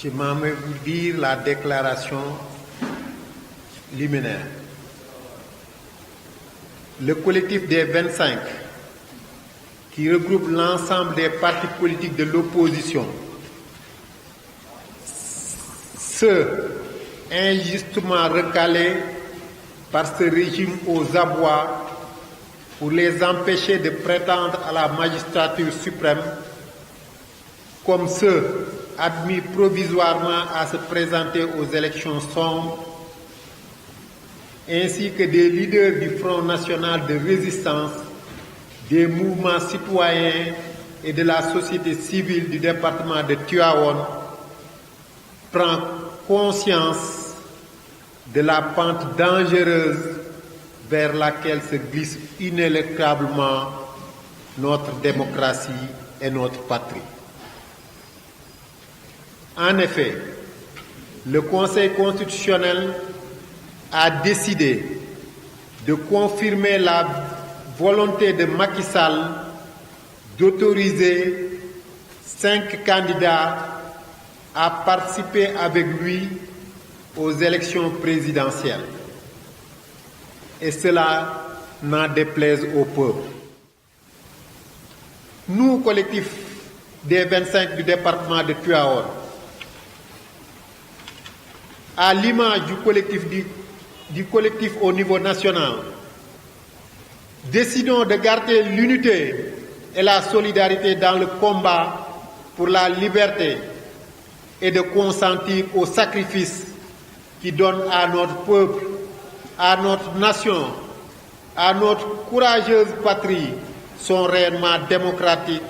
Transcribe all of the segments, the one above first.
Je m'en vais vous dire la déclaration liminaire. Le collectif des 25, qui regroupe l'ensemble des partis politiques de l'opposition, ceux injustement recalés par ce régime aux abois pour les empêcher de prétendre à la magistrature suprême, comme ceux admis provisoirement à se présenter aux élections sombres, ainsi que des leaders du Front national de résistance, des mouvements citoyens et de la société civile du département de Tivaouane, prend conscience de la pente dangereuse vers laquelle se glisse inéluctablement notre démocratie et notre patrie. En effet, le Conseil constitutionnel a décidé de confirmer la volonté de Macky Sall d'autoriser 5 candidats à participer avec lui aux élections présidentielles. Et cela n'en déplaise au peuple. Nous, collectif des 25 du département de Tivaouane, à l'image du collectif au niveau national, décidons de garder l'unité et la solidarité dans le combat pour la liberté et de consentir aux sacrifices qui donnent à notre peuple, à notre nation, à notre courageuse patrie son rayonnement démocratique,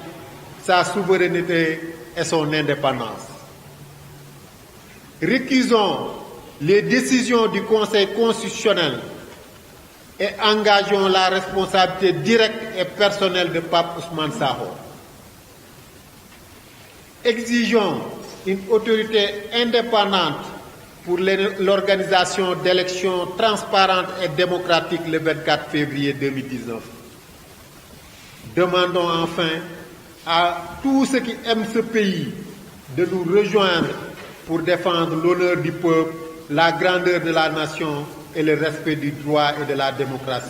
sa souveraineté et son indépendance. Récusons les décisions du Conseil constitutionnel et engageons la responsabilité directe et personnelle de Pape Ousmane Sakho. Exigeons une autorité indépendante pour l'organisation d'élections transparentes et démocratiques le 24 février 2019. Demandons enfin à tous ceux qui aiment ce pays de nous rejoindre pour défendre l'honneur du peuple, la grandeur de la nation et le respect du droit et de la démocratie.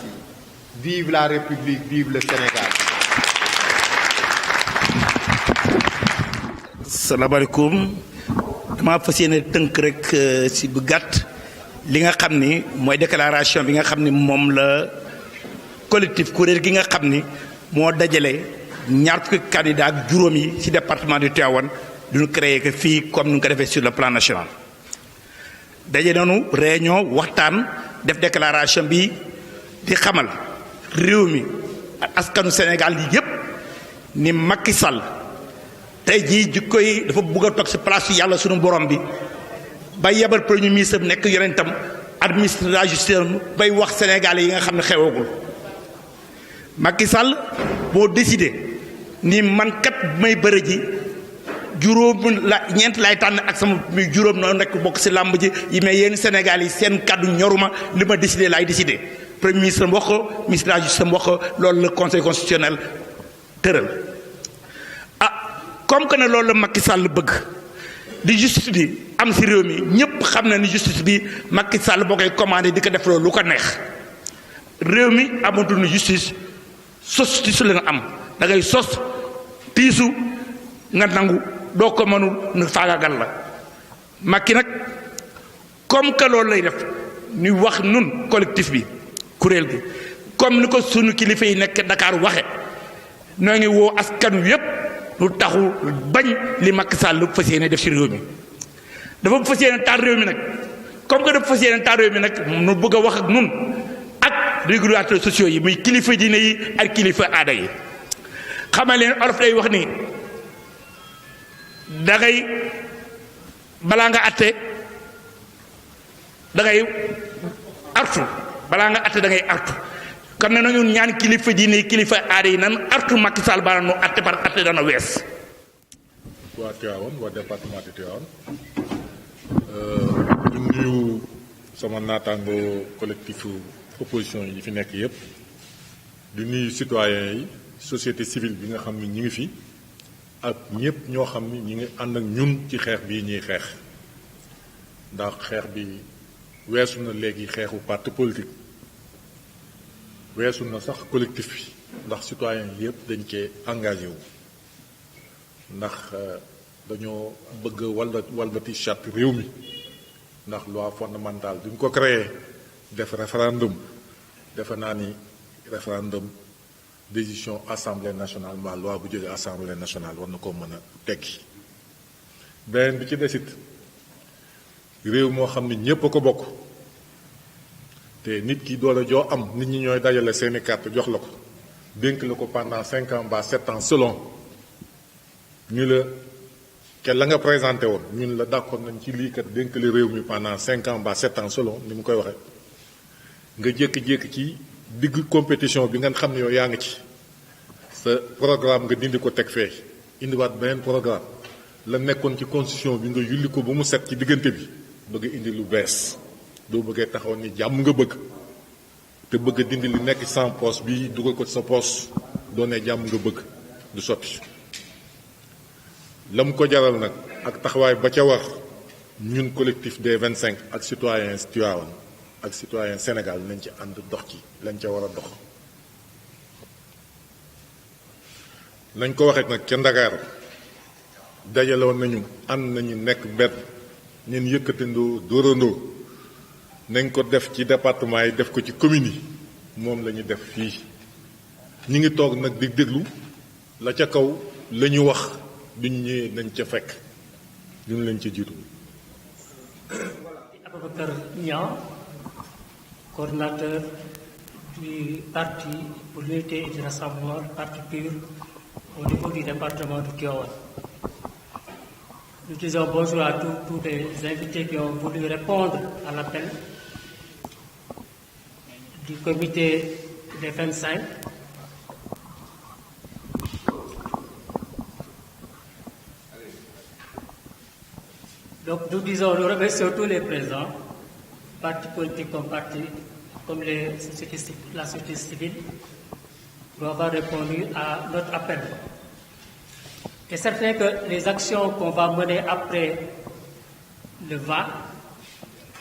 Vive la République, vive le Sénégal. Salaamaaleykum. dama fas yéene tënk rek si bu gàtt li nga xam ni mooy déclaration bi nga xam ni moom la collectif kuréel gi nga xam ni moo dajale ñaar fukki candidat ak juróom yi ci département de Tivaouane duñu créé que fii comme nu ko defee sur le plan national. daje nañu réunion waxtaan def déclaration bi di xamal réew mi ak askanu Sénégal yi yépp ni Macky Sall tey jii jikko yi dafa bëgg a toog si place yi yàlla sunu borom bi bay yebal premier ministre bi nekk yonentam administre de la justice bay wax Sénégalais yi nga xam ne xewagul Macky Sall boo décidé ni man kat may bëre ji juróom la ñeent lay tànn ak sama muy juróom noonu nekk bokk si làmb ji yi mais yéen Sénégal yi seen kàddu ñoruma li ma décidé laay décidé premier ministre wax ko ministre de la justice wax ko loolu la conseil constitutionnel tëral. comme que ne loolu la Macky Sall bëgg di justice bi am si réew mi ñëpp xam na ni justice bi Macky Sall boo koy commandé di ko def loolu lu ko neex réew mi amatul ni justice sos ci su leen am da ngay sos tiisu nga nangu doo ko mënul nu faagagal la Macky nag comme que loolu lay def ñu wax nun collectif bi kuréel gi comme ni ko sunu kilifa yi nekk Dakar waxe noo ngi woo askan wi yépp lu taxu bañ li Macky Sall lu fas yéene def ci réew mi dafa fas yéene taal réew mi nag comme que dafa fas yéene taal réew mi nag nu bëgg a wax ak nun ak régulateurs sociaux yi muy kilifa diine yi ak kilifa aada yi xamal leen olof day wax ni da ngay balaa nga atte da ngay artu balaa nga atte da ngay artu kon ne nañu ñaan kilifa diine kilifa aada yi nan artu Macky Sall bala nu atte par atte dana wees. waa Tivaouane waa département de Tivaouane ñu nuyu sama naataango collectif opposition yi fi nekk yépp di nuyu citoyens yi société civile bi nga xam ni ñi ngi fi ak ñëpp ñoo xam ni ñi ngi ànd ak ñun ci xeex bii ñuy xeex ndax xeex bi weesu na léegi xeexu parti politique weesu na sax collectif bi ndax citoyen yëpp dañ cee engagé wu ndax dañoo bëgg walbati charte réew mi ndax loi fondamentale duñ ko créé def référendum defe naa ni référendum décision assemblée nationale mbaa loi bu jógee assemblée nationale war na ko mën a tekki beneen bi ci desit réew moo xam ne ñépp a ko bokk te nit ki doole joo am nit ñi ñooy dajale seeni carte jox la ko dénk la ko pendant 5 ans mbaa 7 ans selon ñu la ke la nga présenté woon ñun la d'accord nañ ci lii kat dénk la réew mi pendant 5 ans mbaa 7 ans selon ni mu koy waxee nga jékki-jékki ci digg compétition bi nga xam ne yow yaa ngi ci sa programme nga dindi ko teg fee indiwaat beneen programme la nekkoon ci constitution bi nga yulli ko ba mu set ci diggante bi bëgg indi lu bees doo bëggee taxaw ni jàmm nga bëgg te bëgg a dindi li nekk sans poche bi dugal ko sa poche doo ne jàmm nga bëgg du sotti la mu ko jaral nag ak taxawaay ba ca war ñun collectif des 25 ak citoyen Tivaouane ak citoyen Sénégal nañ ci ànd dox ci lañ ca war a dox nañ ko waxee nag ca Ndakaaru dajaloon nañu ànd nañu nekk benn ñeen yëkkatandoo dóorandoo nañ ko def ci département yi def ko ci commune yi moom la ñu def fii ñi ngi toog nag di déglu la ca kaw la ñu wax duñ ñëwee nañ ca fekk duñ leen ca jiitu. Aboubacar Niang, coordinateur du parti pour l'unité et du rassemblement, parti PUR, au niveau du département de Tivaouane. Nous disons bonjour à tous les invités qui ont voulu répondre à l'appel du comité des 25. Donc nous remercions tous les présents, partis politiques comme la société civile, pour avoir répondu à notre appel. Et c'est certain que les actions qu'on va mener après le VA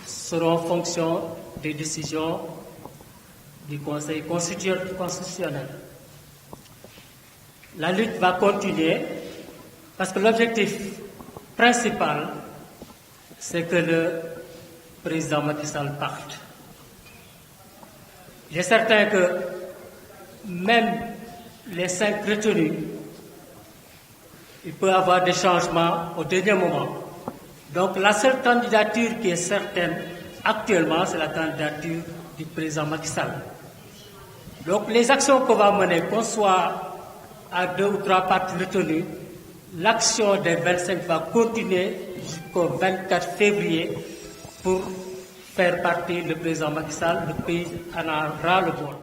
seront en fonction des décisions du Conseil constitutionnel. La lutte va continuer parce que l'objectif principal, c'est que le président Macky Sall parte. Il est certain que même les 5 retenus, il peut y avoir des changements au dernier moment. Donc la seule candidature qui est certaine actuellement, c'est la candidature du président Macky Sall. Donc les actions qu'on va mener, qu'on soit à 2 ou 3 partis retenus, l'action des 25 va continuer jusqu'au 24 février pour faire partir le président Macky Sall. Le pays en aura le bol.